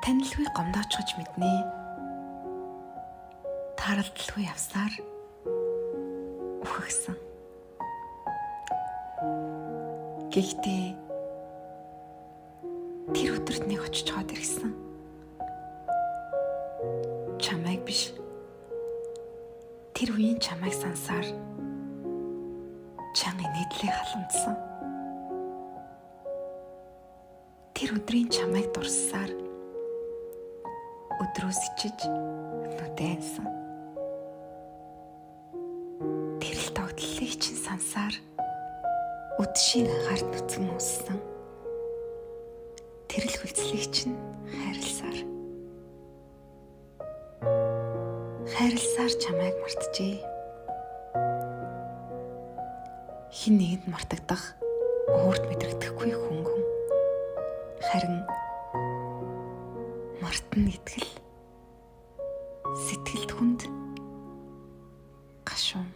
танилгүй гомдоочгож мэднэ. Тааралдалгүй явсаар үхэгсэн. Гэхдээ тэр өдөрт нэг очиж хаад ирсэн. Чамайг биш. Тэр үеийн чамайг сансаар чанга нийтлээ халамжсан. Тэр өдрийн чамайг дурссаар өдрөөс ичиж нүдэнсэн. Тэрэл тогтлолыг чинь сансаар үдшийн гарт нүцгэн уссан. Тэрэл хүлцлийг чинь хайрласаар чамайг мартжээ. Хин нэгэнд мартагдах өөрт мэдрэгдэхгүй хөнгөн. Харин мартна гэтгэл сэтгэлд хүнд гашуун.